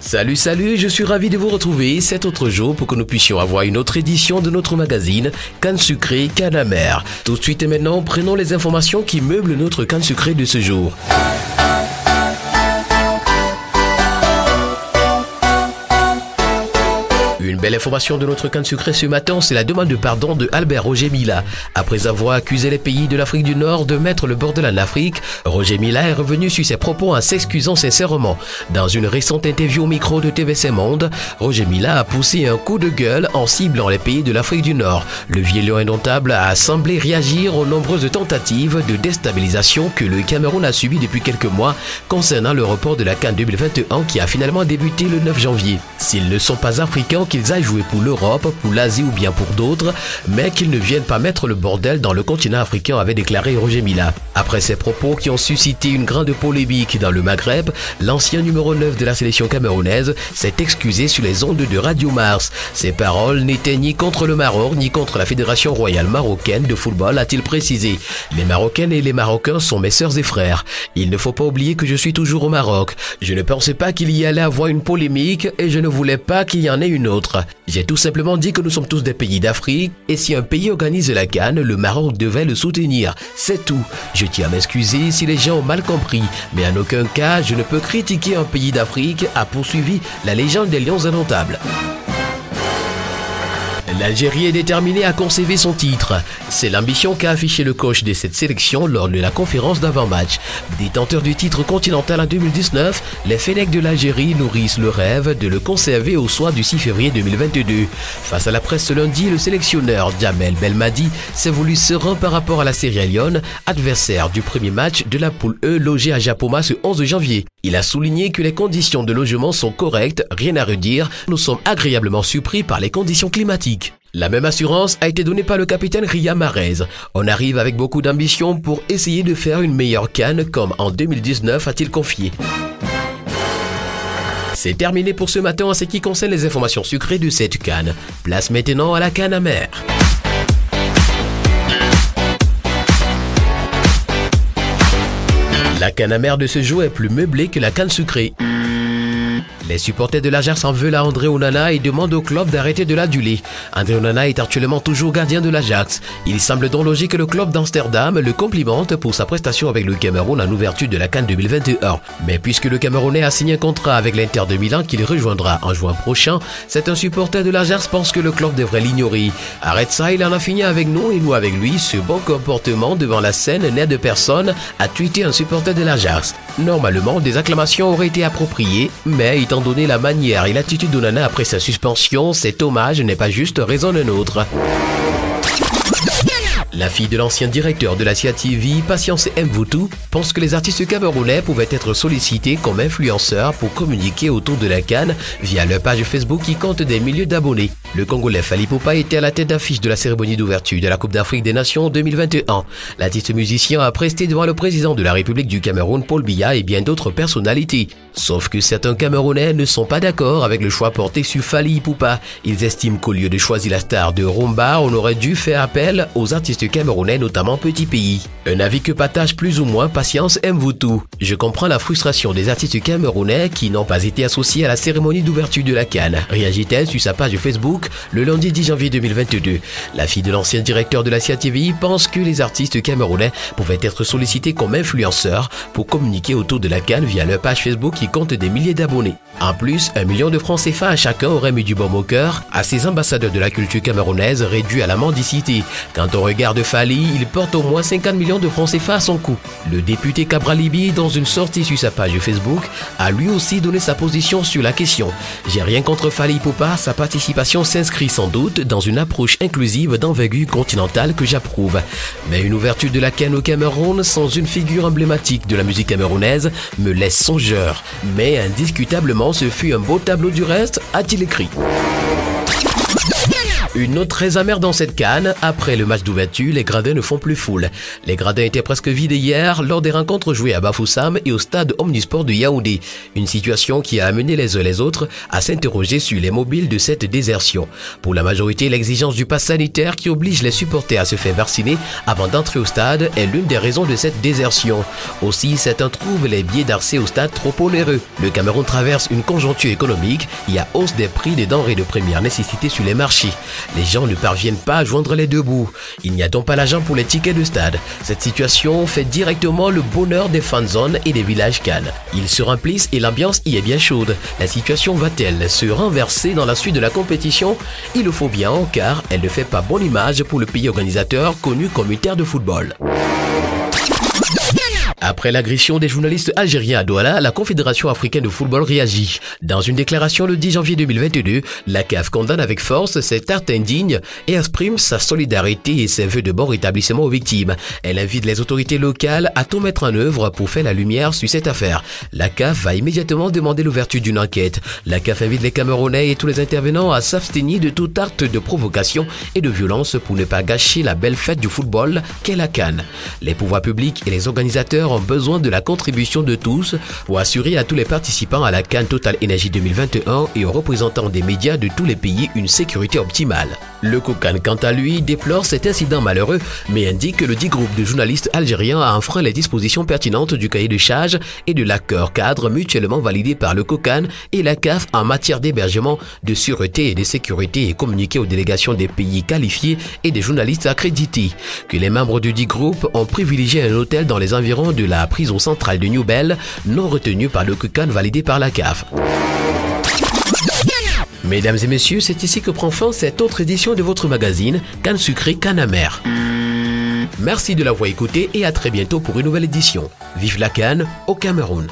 Salut, je suis ravi de vous retrouver cet autre jour pour que nous puissions avoir une autre édition de notre magazine Canne sucrée, canne amère. Tout de suite et maintenant, prenons les informations qui meublent notre canne sucrée de ce jour. Une belle information de notre canne sucrée ce matin, c'est la demande de pardon de Albert Roger Mila. Après avoir accusé les pays de l'Afrique du Nord de mettre le bordel en Afrique, Roger Mila est revenu sur ses propos en s'excusant sincèrement. Dans une récente interview au micro de TVC Monde, Roger Mila a poussé un coup de gueule en ciblant les pays de l'Afrique du Nord. Le vieux lion indomptable a semblé réagir aux nombreuses tentatives de déstabilisation que le Cameroun a subies depuis quelques mois concernant le report de la CAN 2021 qui a finalement débuté le 9 janvier. S'ils ne sont pas africains, qu'ils aillent jouer pour l'Europe, pour l'Asie ou bien pour d'autres, mais qu'ils ne viennent pas mettre le bordel dans le continent africain, avait déclaré Roger Mila. Après ces propos qui ont suscité une grande polémique dans le Maghreb, l'ancien numéro 9 de la sélection camerounaise s'est excusé sur les ondes de Radio Mars. Ses paroles n'étaient ni contre le Maroc ni contre la Fédération royale marocaine de football, a-t-il précisé. Les Marocaines et les Marocains sont mes sœurs et frères. Il ne faut pas oublier que je suis toujours au Maroc. Je ne pensais pas qu'il y allait avoir une polémique et je ne voulais pas qu'il y en ait une autre. J'ai tout simplement dit que nous sommes tous des pays d'Afrique et si un pays organise la CAN, le Maroc devait le soutenir. C'est tout. Je tiens à m'excuser si les gens ont mal compris, mais en aucun cas je ne peux critiquer un pays d'Afrique, a poursuivi la légende des Lions indomptables. L'Algérie est déterminée à conserver son titre. C'est l'ambition qu'a affiché le coach de cette sélection lors de la conférence d'avant-match. Détenteur du titre continental en 2019, les Fennecs de l'Algérie nourrissent le rêve de le conserver au soir du 6 février 2022. Face à la presse ce lundi, le sélectionneur Djamel Belmadi s'est voulu serein par rapport à la Sierra Leone, adversaire du premier match de la poule E logé à Japoma ce 11 janvier. Il a souligné que les conditions de logement sont correctes, rien à redire, nous sommes agréablement surpris par les conditions climatiques. La même assurance a été donnée par le capitaine Riyad Mahrez. On arrive avec beaucoup d'ambition pour essayer de faire une meilleure CAN comme en 2019, a-t-il confié. C'est terminé pour ce matin en ce qui concerne les informations sucrées de cette CAN. Place maintenant à la canne amère. La canne amère de ce jour est plus meublée que la canne sucrée. Les supporters de l'Ajax en veulent à André Onana et demandent au club d'arrêter de l'aduler. André Onana est actuellement toujours gardien de l'Ajax. Il semble donc logique que le club d'Amsterdam le complimente pour sa prestation avec le Cameroun en ouverture de la CAN 2021. Mais puisque le Camerounais a signé un contrat avec l'Inter de Milan qu'il rejoindra en juin prochain, c'est un supporter de l'Ajax pense que le club devrait l'ignorer. Arrête ça, il en a fini avec nous et nous avec lui. Ce bon comportement devant la scène n'est de personne, a tweeté un supporter de l'Ajax. Normalement, des acclamations auraient été appropriées, mais étant donné la manière et l'attitude d'Onana après sa suspension, cet hommage n'est pas juste raison d'un autre. La fille de l'ancien directeur de la Cia TV, Patience Mvoutou, pense que les artistes camerounais pouvaient être sollicités comme influenceurs pour communiquer autour de la CAN via leur page Facebook qui compte des milliers d'abonnés. Le Congolais Fally Ipupa était à la tête d'affiche de la cérémonie d'ouverture de la Coupe d'Afrique des Nations 2021. L'artiste musicien a presté devant le président de la République du Cameroun, Paul Biya, et bien d'autres personnalités. Sauf que certains Camerounais ne sont pas d'accord avec le choix porté sur Fally Ipupa. Ils estiment qu'au lieu de choisir la star de Rumba, on aurait dû faire appel aux artistes camerounais, notamment Petit Pays. Un avis que partage plus ou moins Patience Mvoutou. Je comprends la frustration des artistes camerounais qui n'ont pas été associés à la cérémonie d'ouverture de la CAN, réagit-elle sur sa page Facebook le lundi 10 janvier 2022. La fille de l'ancien directeur de la Cia TV pense que les artistes camerounais pouvaient être sollicités comme influenceurs pour communiquer autour de la CAN via leur page Facebook qui compte des milliers d'abonnés. En plus, 1 million de francs CFA à chacun aurait mis du baume au cœur à ces ambassadeurs de la culture camerounaise réduits à la mendicité. Quand on regarde Fally, il porte au moins 50 millions de francs CFA à son cou. Le député Cabralibi, dans une sortie sur sa page Facebook, a lui aussi donné sa position sur la question. J'ai rien contre Fally Ipupa, sa participation s'inscrit sans doute dans une approche inclusive d'envergure continentale que j'approuve. Mais une ouverture de la CAN au Cameroun sans une figure emblématique de la musique camerounaise me laisse songeur. Mais indiscutablement, ce fut un beau tableau du reste, a-t-il écrit. Une note très amère dans cette CAN. Après le match d'ouverture, les gradins ne font plus foule. Les gradins étaient presque vides hier lors des rencontres jouées à Bafoussam et au stade Omnisport de Yaoundé. Une situation qui a amené les uns les autres à s'interroger sur les mobiles de cette désertion. Pour la majorité, l'exigence du pass sanitaire qui oblige les supporters à se faire vacciner avant d'entrer au stade est l'une des raisons de cette désertion. Aussi, certains trouvent les billets d'accès au stade trop onéreux. Le Cameroun traverse une conjoncture économique et à hausse des prix des denrées de première nécessité sur les marchés. Les gens ne parviennent pas à joindre les deux bouts. Il n'y a donc pas l'argent pour les tickets de stade. Cette situation fait directement le bonheur des fan zones et des villages CAN. Ils se remplissent et l'ambiance y est bien chaude. La situation va-t-elle se renverser dans la suite de la compétition? Il le faut bien, car elle ne fait pas bonne image pour le pays organisateur connu comme une terre de football. Après l'agression des journalistes algériens à Douala, la Confédération africaine de football réagit. Dans une déclaration le 10 janvier 2022, la CAF condamne avec force cet acte indigne et exprime sa solidarité et ses vœux de bon rétablissement aux victimes. Elle invite les autorités locales à tout mettre en œuvre pour faire la lumière sur cette affaire. La CAF va immédiatement demander l'ouverture d'une enquête. La CAF invite les Camerounais et tous les intervenants à s'abstenir de tout acte de provocation et de violence pour ne pas gâcher la belle fête du football qu'est la CAN. Les pouvoirs publics et les organisateurs ont besoin de la contribution de tous pour assurer à tous les participants à la CAN Total Energy 2021 et aux représentants des médias de tous les pays une sécurité optimale. Le COCAN, quant à lui, déplore cet incident malheureux, mais indique que le dit groupe de journalistes algériens a enfreint les dispositions pertinentes du cahier de charges et de l'accord cadre mutuellement validé par le COCAN et la CAF en matière d'hébergement, de sûreté et de sécurité et communiqué aux délégations des pays qualifiés et des journalistes accrédités. Que les membres du dit groupe ont privilégié un hôtel dans les environs de la prison centrale de New Bell, non retenu par le COCAN validé par la CAF. Mesdames et messieurs, c'est ici que prend fin cette autre édition de votre magazine CAN sucré, CAN amer. Merci de l'avoir écouté et à très bientôt pour une nouvelle édition. Vive la CAN au Cameroun!